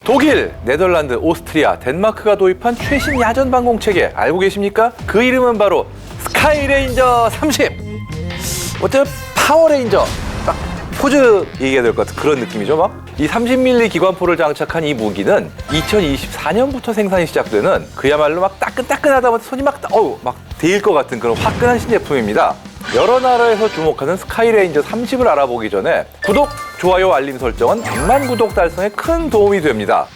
독일, 네덜란드, 오스트리아, 덴마크가 도입한 최신 야전 방공 체계 알고 계십니까? 그 이름은 바로 스카이레인저 30. 어쩌면 파워레인저 딱 포즈 얘기해야 될 것 같은 그런 느낌이죠. 막 이 30mm 기관포를 장착한 이 무기는 2024년부터 생산이 시작되는 그야말로 막 따끈따끈하다 보니 손이 막 데일 것 같은 그런 화끈한 신제품입니다. 여러 나라에서 주목하는 스카이레인저 30을 알아보기 전에 구독, 좋아요, 알림 설정은 100만 구독 달성에 큰 도움이 됩니다.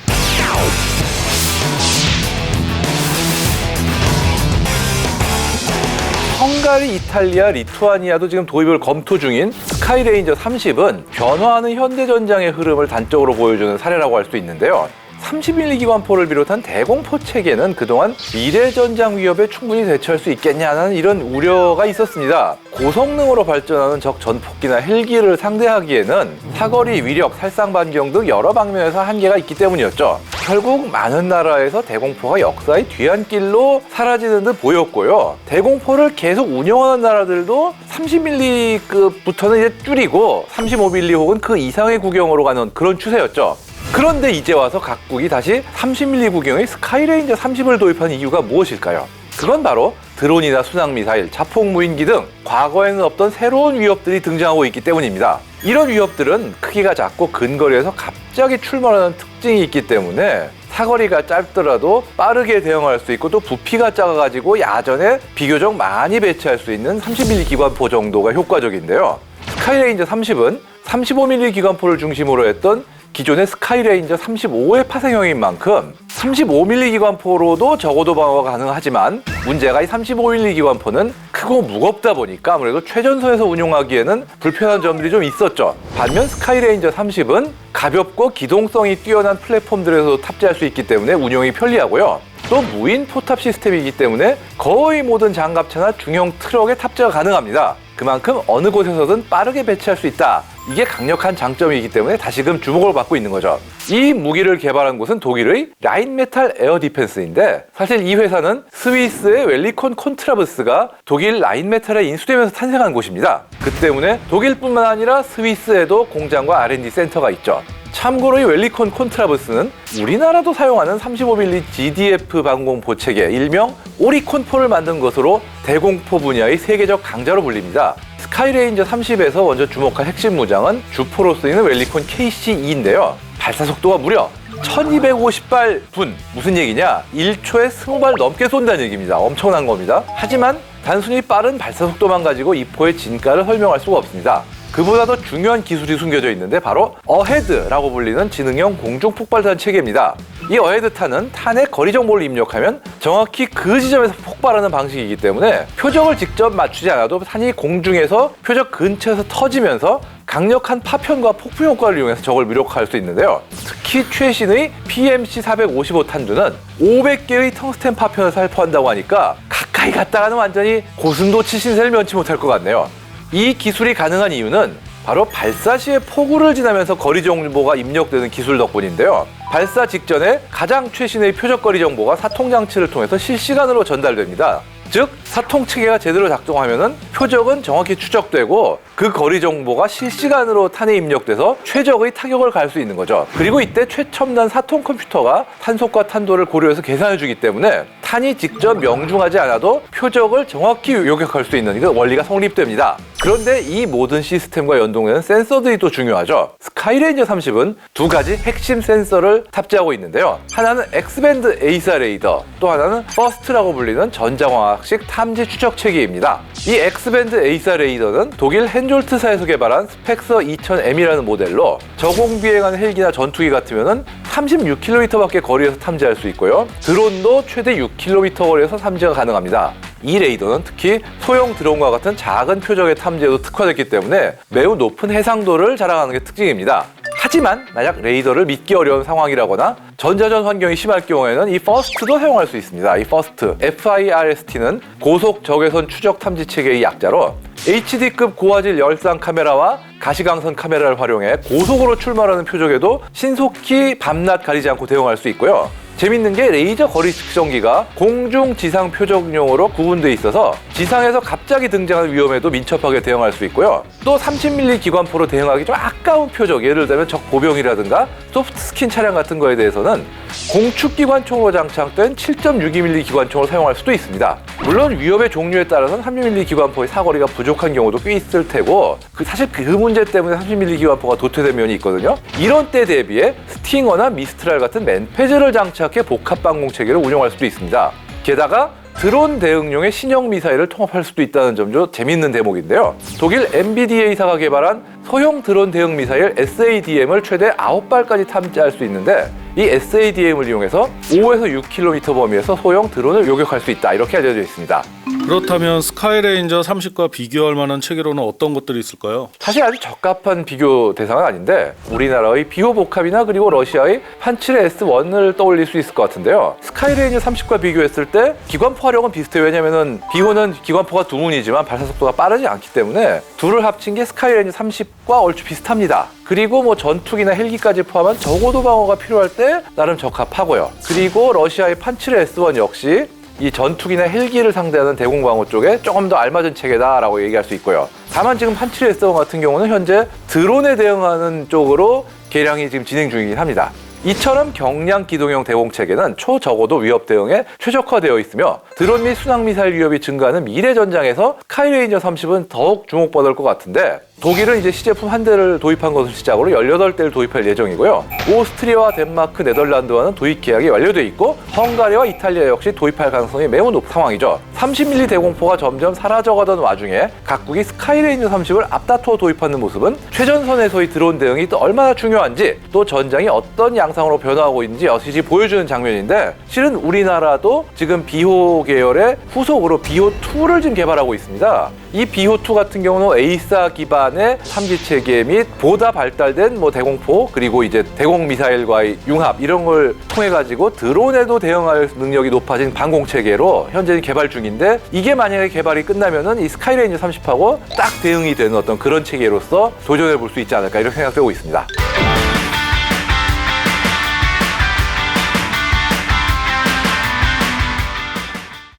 헝가리, 이탈리아, 리투아니아도 지금 도입을 검토 중인 스카이레인저 30은 변화하는 현대전장의 흐름을 단적으로 보여주는 사례라고 할 수 있는데요. 30mm 기관포를 비롯한 대공포 체계는 그동안 미래전장 위협에 충분히 대처할 수 있겠냐는 이런 우려가 있었습니다. 고성능으로 발전하는 적 전폭기나 헬기를 상대하기에는 사거리, 위력, 살상 반경 등 여러 방면에서 한계가 있기 때문이었죠. 결국 많은 나라에서 대공포가 역사의 뒤안길로 사라지는 듯 보였고요. 대공포를 계속 운영하는 나라들도 30mm급부터는 이제 줄이고 35mm 혹은 그 이상의 구경으로 가는 그런 추세였죠. 그런데 이제 와서 각국이 다시 30mm 구경의 스카이레인저 30을 도입한 이유가 무엇일까요? 그건 바로 드론이나 순항미사일, 자폭무인기 등 과거에는 없던 새로운 위협들이 등장하고 있기 때문입니다. 이런 위협들은 크기가 작고 근거리에서 갑자기 출몰하는 특징이 있기 때문에 사거리가 짧더라도 빠르게 대응할 수 있고 또 부피가 작아가지고 야전에 비교적 많이 배치할 수 있는 30mm 기관포 정도가 효과적인데요. 스카이레인저 30은 35mm 기관포를 중심으로 했던 기존의 스카이레인저 35의 파생형인 만큼 35mm 기관포로도 적어도 방어가 가능하지만 문제가 이 35mm 기관포는 크고 무겁다 보니까 아무래도 최전선에서 운용하기에는 불편한 점들이 좀 있었죠. 반면 스카이레인저 30은 가볍고 기동성이 뛰어난 플랫폼들에서도 탑재할 수 있기 때문에 운용이 편리하고요. 또 무인 포탑 시스템이기 때문에 거의 모든 장갑차나 중형 트럭에 탑재가 가능합니다. 그만큼 어느 곳에서든 빠르게 배치할 수 있다. 이게 강력한 장점이기 때문에 다시금 주목을 받고 있는 거죠. 이 무기를 개발한 곳은 독일의 라인메탈 에어 디펜스인데 사실 이 회사는 스위스의 웰리콘 콘트라브스가 독일 라인메탈에 인수되면서 탄생한 곳입니다. 그 때문에 독일뿐만 아니라 스위스에도 공장과 R&D 센터가 있죠. 참고로 이 웰리콘 콘트라브스는 우리나라도 사용하는 35mm GDF 방공포 체계 일명 오리콘포를 만든 것으로 대공포 분야의 세계적 강자로 불립니다. 스카이레인저 30에서 먼저 주목할 핵심 무장은 주포로 쓰이는 웰리콘 KC-2인데요. 발사 속도가 무려 1250발 분. 무슨 얘기냐? 1초에 20발 넘게 쏜다는 얘기입니다. 엄청난 겁니다. 하지만 단순히 빠른 발사 속도만 가지고 이 포의 진가를 설명할 수가 없습니다. 그보다 더 중요한 기술이 숨겨져 있는데 바로 어헤드라고 불리는 지능형 공중폭발탄 체계입니다. 이 어헤드탄은 탄의 거리 정보를 입력하면 정확히 그 지점에서 폭발하는 방식이기 때문에 표적을 직접 맞추지 않아도 탄이 공중에서 표적 근처에서 터지면서 강력한 파편과 폭풍 효과를 이용해서 적을 무력화할 수 있는데요. 특히 최신의 PMC-455 탄두는 500개의 텅스텐 파편을 살포한다고 하니까 가까이 갔다가는 완전히 고슴도치 신세를 면치 못할 것 같네요. 이 기술이 가능한 이유는 바로 발사 시에 포구를 지나면서 거리 정보가 입력되는 기술 덕분인데요. 발사 직전에 가장 최신의 표적 거리 정보가 사통 장치를 통해서 실시간으로 전달됩니다. 즉 사통 체계가 제대로 작동하면은 표적은 정확히 추적되고 그 거리 정보가 실시간으로 탄에 입력돼서 최적의 타격을 가할 수 있는 거죠. 그리고 이때 최첨단 사통 컴퓨터가 탄속과 탄도를 고려해서 계산해주기 때문에 탄이 직접 명중하지 않아도 표적을 정확히 요격할 수 있는 이런 원리가 성립됩니다. 그런데 이 모든 시스템과 연동되는 센서들이 또 중요하죠. 스카이레인저 30은 두 가지 핵심 센서를 탑재하고 있는데요. 하나는 X밴드 에이사 레이더, 또 하나는 퍼스트라고 불리는 전자광학식 탐지 추적 체계입니다. 이 X밴드 에이사 레이더는 독일 헨졸트사에서 개발한 스펙서 2000M이라는 모델로 저공 비행하는 헬기나 전투기 같으면 36km밖에 거리에서 탐지할 수 있고요. 드론도 최대 6km 거리에서 탐지가 가능합니다. 이 레이더는 특히 소형 드론과 같은 작은 표적의 탐지에도 특화됐기 때문에 매우 높은 해상도를 자랑하는 게 특징입니다. 하지만 만약 레이더를 믿기 어려운 상황이라거나 전자전 환경이 심할 경우에는 이 퍼스트도 사용할 수 있습니다. 이 퍼스트, FIRST는 고속 적외선 추적 탐지 체계의 약자로 HD급 고화질 열상 카메라와 가시광선 카메라를 활용해 고속으로 출몰하는 표적에도 신속히 밤낮 가리지 않고 대응할 수 있고요. 재밌는 게 레이저 거리 측정기가 공중 지상 표적용으로 구분돼 있어서 지상에서 갑자기 등장하는 위험에도 민첩하게 대응할 수 있고요. 또 30mm 기관포로 대응하기 좀 아까운 표적, 예를 들면 적 보병이라든가 소프트 스킨 차량 같은 거에 대해서는 공축 기관총으로 장착된 7.62mm 기관총을 사용할 수도 있습니다. 물론 위협의 종류에 따라서는 30mm 기관포의 사거리가 부족한 경우도 꽤 있을 테고 사실 그 문제 때문에 30mm 기관포가 도태된 면이 있거든요. 이런 때 대비해 스팅어나 미스트랄 같은 맨패즈를 장착해 복합 방공 체계를 운용할 수도 있습니다. 게다가 드론 대응용의 신형 미사일을 통합할 수도 있다는 점도 재밌는 대목인데요. 독일 MBDA사가 개발한 소형 드론 대응 미사일 SADM을 최대 9발까지 탐지할 수 있는데 이 SADM을 이용해서 5에서 6km 범위에서 소형 드론을 요격할 수 있다, 이렇게 알려져 있습니다. 그렇다면 스카이레인저 30과 비교할 만한 체계로는 어떤 것들이 있을까요? 사실 아주 적합한 비교 대상은 아닌데 우리나라의 비호복합이나 그리고 러시아의 판치레 S1을 떠올릴 수 있을 것 같은데요. 스카이레인저 30과 비교했을 때 기관포 화력은 비슷해요. 왜냐면은 비호는 기관포가 두문이지만 발사 속도가 빠르지 않기 때문에 둘을 합친 게 스카이레인저 30과 얼추 비슷합니다. 그리고 뭐 전투기나 헬기까지 포함한 저고도 방어가 필요할 때 나름 적합하고요. 그리고 러시아의 판치레 S1 역시 이 전투기나 헬기를 상대하는 대공방어 쪽에 조금 더 알맞은 체계다라고 얘기할 수 있고요. 다만 지금 판치레 S1 같은 경우는 현재 드론에 대응하는 쪽으로 개량이 지금 진행 중이긴 합니다. 이처럼 경량 기동형 대공체계는 초저고도 위협 대응에 최적화되어 있으며 드론 및 순항미사일 위협이 증가하는 미래 전장에서 스카이레인저 30은 더욱 주목받을 것 같은데 독일은 이제 시제품 한 대를 도입한 것을 시작으로 18대를 도입할 예정이고요. 오스트리아와 덴마크, 네덜란드와는 도입 계약이 완료돼 있고 헝가리와 이탈리아 역시 도입할 가능성이 매우 높은 상황이죠. 30mm 대공포가 점점 사라져가던 와중에 각국이 스카이레인저 30을 앞다투어 도입하는 모습은 최전선에서의 드론 대응이 또 얼마나 중요한지 또 전장이 어떤 양상으로 변화하고 있는지 여실히 보여주는 장면인데 실은 우리나라도 지금 비호 계열의 후속으로 비호2를 지금 개발하고 있습니다. 이 비호2 같은 경우는 에이사 기반의 탐지 체계 및 보다 발달된 대공포 그리고 이제 대공 미사일과의 융합 이런 걸 통해 가지고 드론에도 대응할 능력이 높아진 방공 체계로 현재는 개발 중인데 이게 만약에 개발이 끝나면은 이 스카이레인저 30하고 딱 대응이 되는 어떤 그런 체계로서 도전해 볼 수 있지 않을까 이렇게 생각되고 있습니다.